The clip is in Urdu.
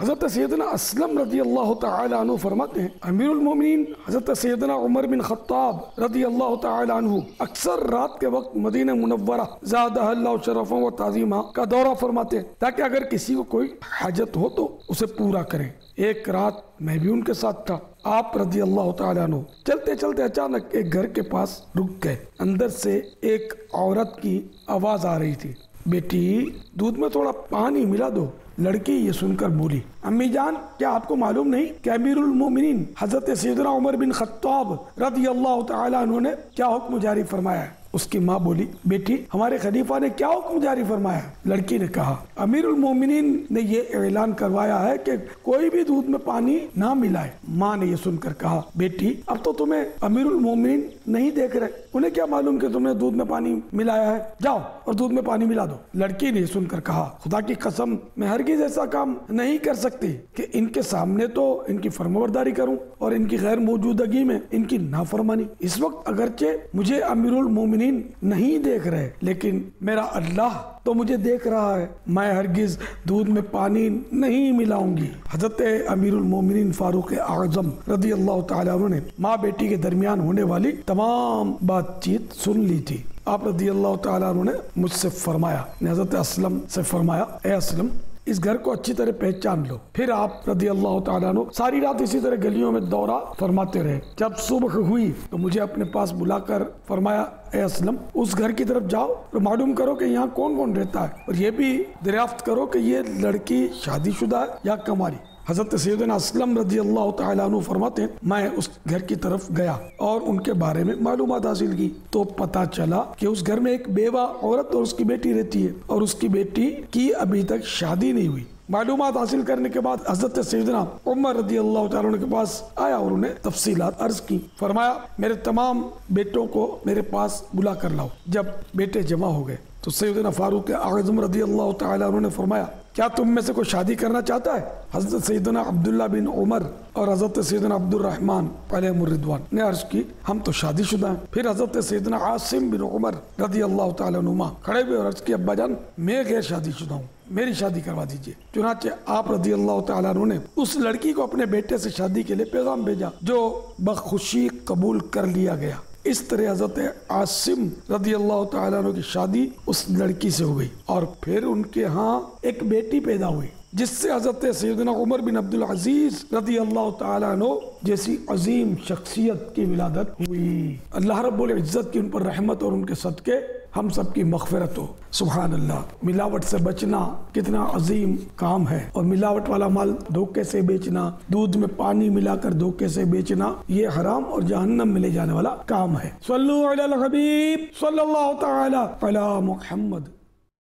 حضرت سیدنا اسلم رضی اللہ تعالی عنہ فرماتے ہیں امیر المومنین حضرت سیدنا عمر بن خطاب رضی اللہ تعالی عنہ اکثر رات کے وقت مدینہ منورہ زادہ اللہ شرفا و تعظیمہ کا دورہ فرماتے ہیں تاکہ اگر کسی کو کوئی حاجت ہو تو اسے پورا کریں۔ ایک رات میں بھی ان کے ساتھ تھا۔ آپ رضی اللہ تعالیٰ عنہ چلتے چلتے اچانک ایک گھر کے پاس رک گئے۔ اندر سے ایک عورت کی آواز آ رہی تھی، بیٹی دودھ میں تھوڑا پانی ملا دو۔ لڑکی یہ سن کر بولی، امی جان کیا آپ کو معلوم نہیں کہ امیر المومنین حضرت سیدنا عمر بن خطاب رضی اللہ تعالیٰ عنہ نے کیا حکم جاری فرمایا ہے؟ اس کی ماں بولی، بیٹی ہمارے خلیفہ نے کیا حکم جاری فرمایا ہے؟ لڑکی نے کہا، امیر المومنین نے یہ اعلان کروایا ہے کہ کوئی بھی دودھ میں پانی نہ ملائے۔ ماں نے یہ سن کر کہا، بیٹی اب تو تمہیں امیر المومنین نہیں دیکھ رہے، انہیں کیا معلوم کہ تم نے دودھ میں پانی ملایا ہے؟ جاؤ اور دودھ میں پانی ملا دو۔ لڑکی نے یہ سن کر کہا، خدا کی قسم میں ہرگز ایسا کام نہیں کر سکتی کہ ان کے سامنے تو ان کی فرمانبرداری کروں اور ان کی غیر موجودگی میں ان کی نافرمانی۔ اس وقت اگرچہ مجھے امیر المومنین نہیں دیکھ رہے لیکن میرا اللہ تو مجھے دیکھ رہا ہے، میں ہرگز دودھ میں پانی نہیں ملاؤں گی۔ حضرت امیر المومنین فاروق اعظم رضی اللہ تعالیٰ عنہ نے ماں بیٹی کے درمیان ہونے والی تمام بات چیت سن لی تھی۔ آپ رضی اللہ تعالیٰ عنہ نے مجھ سے فرمایا، حضرت اسلم سے فرمایا، اے اسلم اس گھر کو اچھی طرح پہچان لو۔ پھر آپ رضی اللہ تعالیٰ عنہ ساری رات اسی طرح گلیوں میں دورہ فرماتے رہے۔ جب صبح ہوئی تو مجھے اپنے پاس بلا کر فرمایا، اے اسلم اس گھر کی طرف جاؤ اور معلوم کرو کہ یہاں کون کون رہتا ہے اور یہ بھی دریافت کرو کہ یہ لڑکی شادی شدہ ہے یا کنواری۔ حضرت سیدنا اسلم رضی اللہ تعالیٰ عنہ فرماتے ہیں میں اس گھر کی طرف گیا اور ان کے بارے میں معلومات حاصل کی تو پتا چلا کہ اس گھر میں ایک بیوہ عورت اور اس کی بیٹی رہتی ہے اور اس کی بیٹی کی ابھی تک شادی نہیں ہوئی۔ معلومات حاصل کرنے کے بعد حضرت سیدنا عمر رضی اللہ تعالیٰ عنہ کے پاس آیا اور انہیں تفصیلات عرض کی۔ فرمایا میرے تمام بیٹوں کو میرے پاس بلا کر لاؤ۔ جب بیٹے جمع ہو گئے تو سیدنا فاروق اعظم رضی اللہ تعالیٰ عنہ نے فرمایا کیا تم میں سے کوئی شادی کرنا چاہتا ہے؟ حضرت سیدنا عبداللہ بن عمر اور حضرت سیدنا عبد الرحمن علیہم الرضوان نے عرض کی ہم تو شادی شدہ ہیں۔ پھر حضرت سیدنا عاصم بن عمر رضی اللہ تعالیٰ عنہما کھڑے ہوئے اور عرض کی ابا جان میں غیر شادی شدہ ہوں، میری شادی کروا دیجئے۔ چنانچہ آپ رضی اللہ تعالیٰ عنہ نے اس لڑکی کو اپنے بیٹے سے شادی کے لیے پیغام بھیجا جو بخوشی قبول کر لیا گیا۔ اس طرح حضرت عاصم رضی اللہ تعالیٰ عنہ کی شادی اس لڑکی سے ہوئی اور پھر ان کے ہاں ایک بیٹی پیدا ہوئی جس سے حضرت سیدنا عمر بن عبدالعزیز رضی اللہ تعالیٰ عنہ جیسی عظیم شخصیت کی ولادت ہوئی۔ اللہ رب العزت کی ان پر رحمت اور ان کے صدقے ہم سب کی مغفرت ہو۔ سبحان اللہ، ملاوٹ سے بچنا کتنا عظیم کام ہے اور ملاوٹ والا مال دھوکے سے بیچنا، دودھ میں پانی ملا کر دھوکے سے بیچنا یہ حرام اور جہنم میں لے جانے والا کام ہے۔ صلو علی الحبیب صلی اللہ تعالی علی محمد۔